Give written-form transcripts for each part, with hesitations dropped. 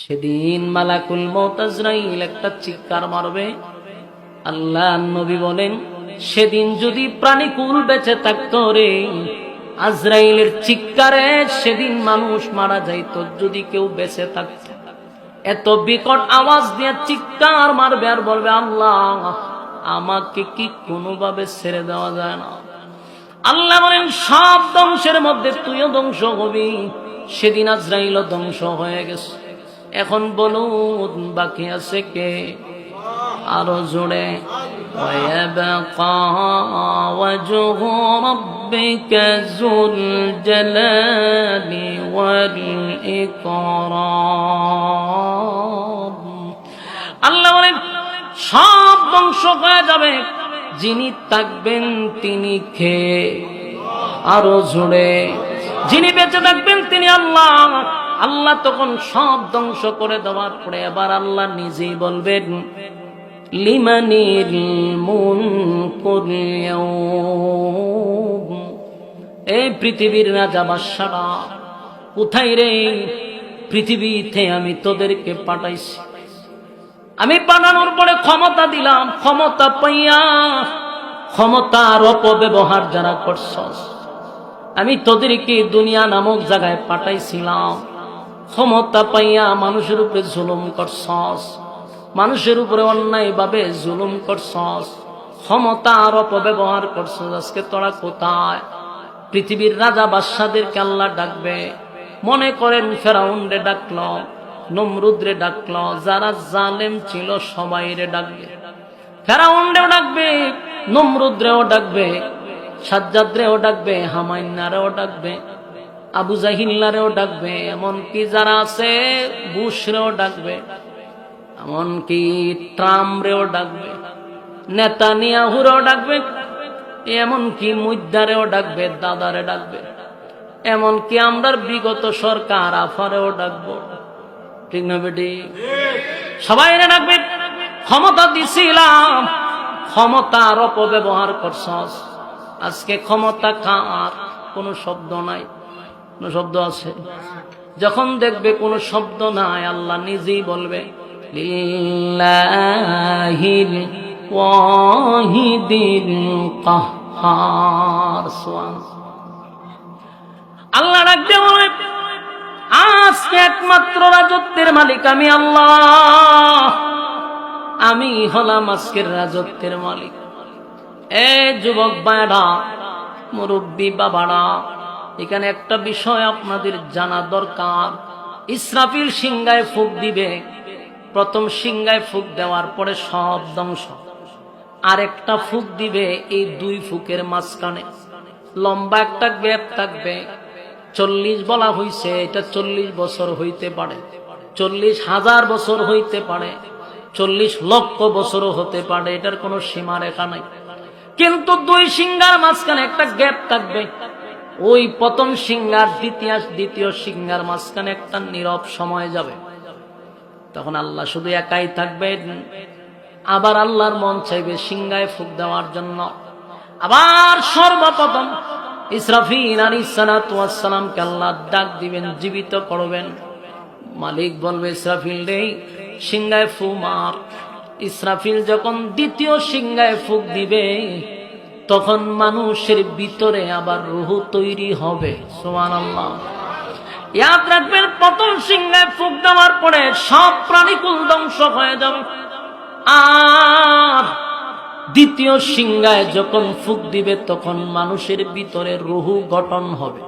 সেদিন মালাকুল মউত আজরাইল একটা চিৎকার মারবে। আল্লাহ নবী বলেন, সেদিন যদি প্রাণীকুল বেঁচে থাকতো রে, আজরাইলের চিৎকারে সেদিন মানুষ মারা যাইত। যদি কেউ বেঁচে থাকতো, এত বিকট আওয়াজ দিয়ে চিৎকার মারবে আর বলবে, আল্লাহ আমাকে কি কোনোভাবে ছেড়ে দেওয়া যায় না? আল্লাহ বলেন, সব ধ্বংসের মধ্যে তুইও ধ্বংস হবি। সেদিন আজরাইলও ধ্বংস হয়ে গেছে। এখন বলুন বাকি আছে কে? আরো জোরে, ওয়ায়াবকা ওয়াজহু রাব্বিকা যুল জালালি ওয়াল ইকরাম। আল্লাহ বলেন, সব ধ্বংস হয়ে যাবে, যিনি থাকবেন তিনি কে? আরো জোরে, যিনি বেঁচে থাকবেন তিনি আল্লাহ। আল্লাহ তখন সব ধ্বংস করে দেওয়ার পরে এবার আল্লাহ নিজেই বলবেন, লিমানিল মুলকুল ইয়াউম। এই পৃথিবীর রাজা বাদশারা কোথায় রে? পৃথিবীতে আমি তোদেরকে পাঠাইছি। আমি পাঠানোর পরে ক্ষমতা দিলাম, ক্ষমতা পাইয়া ক্ষমতার অপব্যবহার যারা করছস, আমি তোদেরকে দুনিয়া নামক জায়গায় পাঠাইছিলাম। ক্ষমতা পাইয়া মানুষের উপরে জুলুম করছস, মানুষের উপরে অন্যায় ভাবে জুলুম করছস, ক্ষমতার অপব্যবহার করছস। আজকে তোরা কোথায়? পৃথিবীর রাজা বাদশাদেরকে আল্লাহ ডাকবে। মনে করেন ফেরাউন রে ডাকল, নমরুদ রে ডাকল, যারা জালেম ছিল সবাই রে ডাকবে। ফেরাউন রেও ডাকবে, নমরুদ রেও ডাকবে, সাজ্জাদ রেও ডাকবে, হামাইন্না রেও ডাকবে, আবু জাহিল্লা রেও ডাকবে, এমনকি যারা আছে বুশ রেও ডাকবে, এমনকি ট্রাম্প রেও ডাকবে, নেতানিয়াহু রেও ডাকবে, এমনকি মুদ্দারেও ডাকবে, দাদারে ডাকবে, এমনকি আমরার বিগত সরকার আফারেও ডাকবো। ঠিক না বেটি? সবাই ডাকবে। ক্ষমতা দিছিলাম, ক্ষমতার অপব্যবহার করছস। আজকে ক্ষমতা কার? কোনো শব্দ নাই। কোনো শব্দ আছে? যখন দেখবে কোনো শব্দ নাই, আল্লাহ নিজেই বলবে, লিল্লাহিল ওয়াহিদিল কাহ্হার। আল্লাহ ডাকতে বলে, আজকে একমাত্র রাজত্বের মালিক আমি আল্লাহ। আমি হলাম আজকের রাজত্বের মালিক। এ যুবক ভাইরা, মুরব্বী বাবারা, এখানে একটা বিষয় আপনাদের জানা দরকার। ইসরাফিল সিংহায় ফুঁক দিবে। প্রথম সিংহায় ফুঁক দেওয়ার পরে সব ধ্বংস। আরেকটা ফুঁক দিবে, এই দুই ফুঁকের মাঝখানে লম্বা একটা গ্যাপ থাকবে। 40 বলা হইছে, এটা 40 বছর হইতে পারে, 40,000 বছর হইতে পারে, 40 লক্ষ বছরও হতে পারে, এটার কোনো সীমা রেখা নাই। কিন্তু দুই সিংহার মাঝখানে একটা গ্যাপ থাকবে। ওই প্রথম সিংহার দ্বিতীয় সিংহার মাঝখানে একটা নীরব সময় যাবে। তখন আল্লাহ শুধু একাই থাকবেন। আবার আল্লাহর মন চাইবে সিংহায় ফুঁক দেওয়ার জন্য। আবার সর্বপ্রথম ইসরাফিল আলাইহিস সালাতু ওয়াস সালামকে আল্লাহ ডাক দিবেন, জীবিত করবেন। মালিক বলবে, ইসরাফিল রে, সিংহায় ফুঁক মার। ইসরাফিল যখন দ্বিতীয় সিংহায় ফুঁক দিবে, তখন মানুষের ভিতরে আবার রূহ তৈরি হবে। সুবহানাল্লাহ। ইয়াদ রাখবেন, প্রথম সিংহায় ফুঁক দেওয়ার পরে সব প্রাণীকুল ধ্বংস হয়ে যাবে। আর দ্বিতীয় সিংহায় যখন ফুঁক দিবে, তখন মানুষের ভিতরে রূহ গঠন হবে।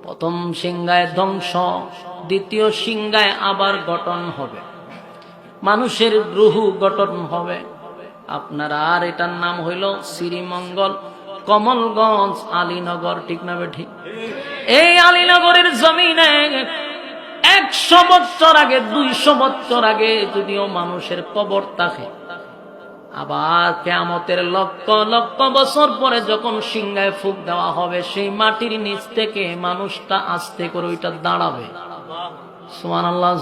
প্রথম সিংহায় ধ্বংস, দ্বিতীয় সিংহায় আবার গঠন হবে, মানুষের রূহ গঠন হবে। আপনার আর এটার নাম হইল শ্রীমঙ্গল, কমলগঞ্জ, আলীনগর। ঠিক না বেঠি? এই আলীনগরের জমিনে 100 বছর আগে, 200 বছর আগে যদিও মানুষের কবর থাকে, আবার কিয়ামতের লক্ষ লক্ষ বছর পরে যখন সিংহায় ফুঁক দেওয়া হবে, সেই মাটির নিচ থেকে মানুষটা আস্তে করে ওইটা দাঁড়াবে। সুবহানাল্লাহ।